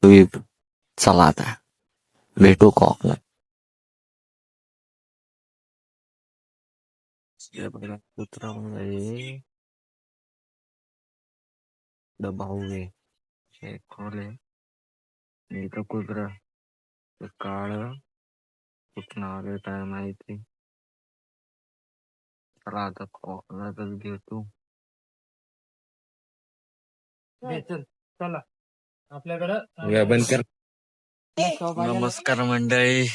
चला आता भेटू कॉकला. कुत्रा भाऊ आहे खोले इथं कुत्रा काळ कुठं आलं काय माहिती. चला आता कॉकलाच घेतो. चला आपल्याकडं बंद कर. नमस्कार मंडळी,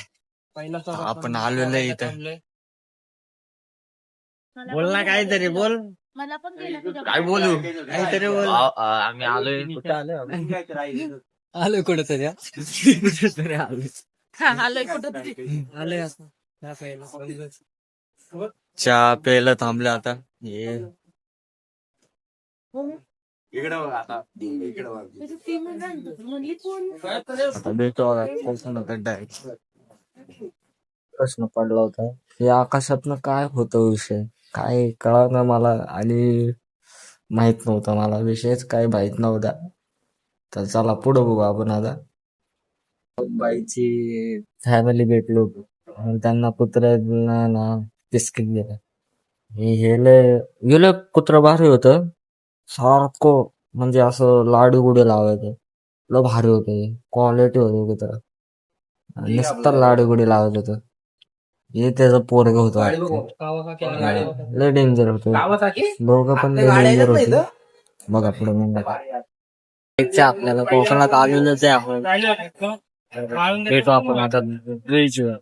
आपण आलेलो इथं. बोल ना काहीतरी बोल. काय बोलू काहीतरी बोल. आम्ही आलोय कुठं आलोय कुठेतरी कुठेतरी आलोय आलोय चहा प्यायला थांबलं आता. आता भेटू प्रश्न पडला होता या आकाशातनं काय होतं विषय काय कळलं ना मला आणि माहित नव्हतं मला विषयच काय माहित नव्हता. तर चला पुढे बघू आपण आता. बाईची फॅमिली भेटलो त्यांना कुत्र्यांना ना बिस्किट दिलं. गेलं कुत्र भारी होतं सारखं म्हणजे असं लाडू गुडे लावायचं लय भारी होतं क्वालिटी होतं कुत्र नुसतं लाडू गुडे लावत होतं. हे त्याचं पोरग होतं लय डेंजर होतं दोघं पण लय डेंजर होते. बघा पुढे मग आपल्याला कोकणात आलेलंच आहे आपण भेटू आपण आता ब्रिजवर.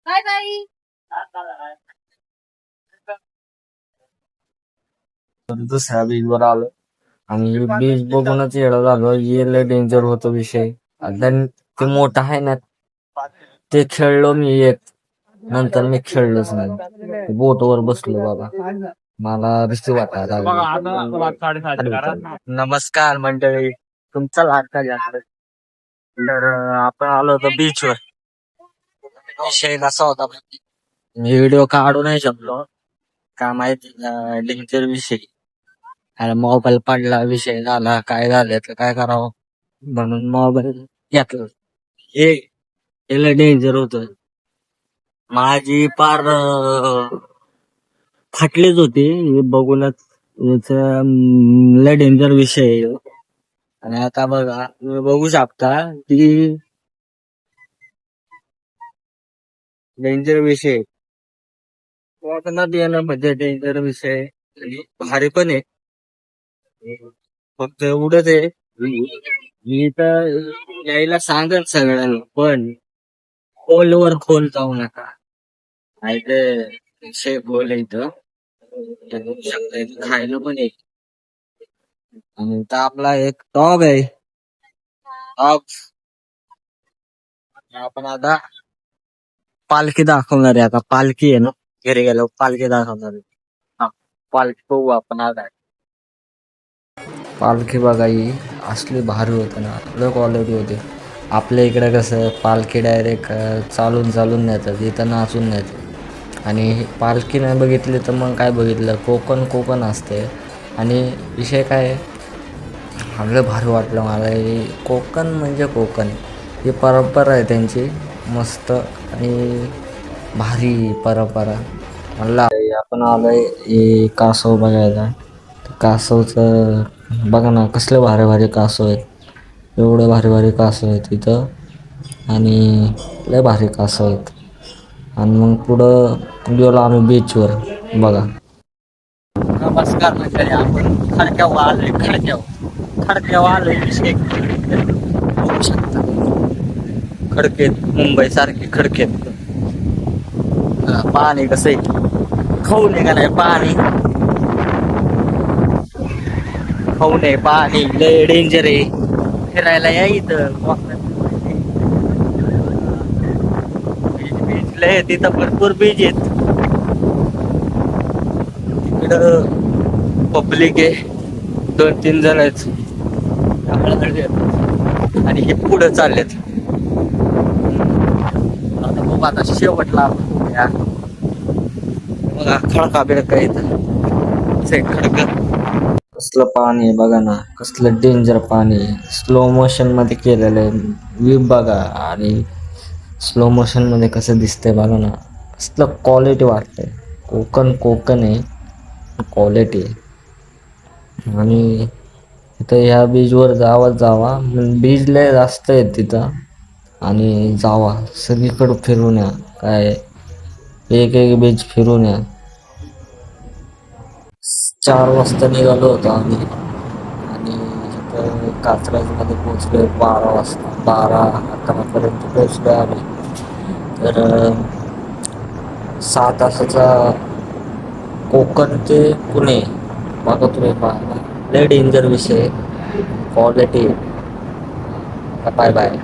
काय बाई दुसऱ्या बीचवर आलो आणि बीच बघूनच येडं झालो. लय डेंजर होतो विषय. ते मोठं आहे ना ते खेळलो मी एक नंतर मी खेळलोच नाही. बोटवर बसलो बाबा मला रिस्क वाटायला. नमस्कार मंडळी, तुमचा लाडका जास्त. तर आपण आलो होतो बीचवर. विषय कसा होता मी व्हिडिओ काढू नाही शकलो का माहिती डेंजर विषय. अरे मोबाईल पडला विषय झाला काय झालं तर काय करावं म्हणून मोबाईल घेतला. हे डेंजर होत. माझी पार फाटलीच होती बघूनच. लय डेंजर विषय आहे. आणि आता बघा तुम्ही बघू शकता की डेंजर विषय कोकणात येणं म्हणजे डेंजर विषय भारी पण आहे. फक्त एवढंच आहे मी तर यायला सांगत सगळ्यांना पण खोलवर खोल जाऊ नका. विषय खोल इथं खायला पण आहे. आणि इथं आपला एक डॉग आहे. डॉग आपण आता पालखी दाखवणार आहे. आता पालखी आहे ना घरी गेलो पालखी दाखवणार आहे. पालखी बघू आपण आता. पालखी बघा ही असली भारी होते ना लय क्वालिटी होते. आपल्या इकडे कसं पालखी डायरेक्ट चालून चालून नेतात इथं नाचून नेतात. आणि पालखी नाही बघितली तर मग काय बघितलं कोकण असते. आणि विषय काय लय भारी वाटलं मला. कोकण म्हणजे कोकण ही परंपरा आहे त्यांची मस्त आणि भारी परंपरा. म्हणला आपण आलोय कासव बघायला. कासवचं बघा ना कसले भारी भारी कासव आहेत. एवढे भारी भारी कासव आहेत इथं आणि लय भारी कासव आहेत. आणि मग पुढं गेलो आम्ही बीचवर बघा. नमस्कार म्हणजे आपण खडक्यावर आलोय. खडक्यावर आलोय विषय बघू शकता. खडकेत मुंबई सारखे खडकेत पाणी कसं आहे खाऊ नये का नाही पाणी खाऊ नये पाणी लय डेंजर आहे. फिरायला या इथं बीच लय तिथं भरपूर बीच आहेत. तिकडं पब्लिक आहे 2-3 जण आहेत आणि हे पुढे चाललेत. आता बघू आता शेवटला बघा खडका बिडका इथं खडका. कसलं पाणी आहे बघा ना, कसलं डेंजर पाणी आहे. स्लो मोशन मध्ये केलेलं आहे व्ह्यू बघा, आणि स्लो मोशन मध्ये कसं दिसतंय बघा ना, कसलं क्वालिटी वाटतंय. कोकण आहे, क्वालिटी आहे. आणि इथं ह्या बीचवर जावा, बीच लय जास्त आहेत तिथं. आणि जावा सगळीकडं फिरून या, काय एक एक बीच फिरून या. 4 वाजता निघालो होतो आम्ही, आणि इथं कात्रजमध्ये पोचलो 12 वाजता, 12-11पर्यंत पोचलो आम्ही. तर 6 तासाचा कोकण ते पुणे बघा तुम्ही, पाहा लय डेंजर विषय, क्वालिटी. Bye bye.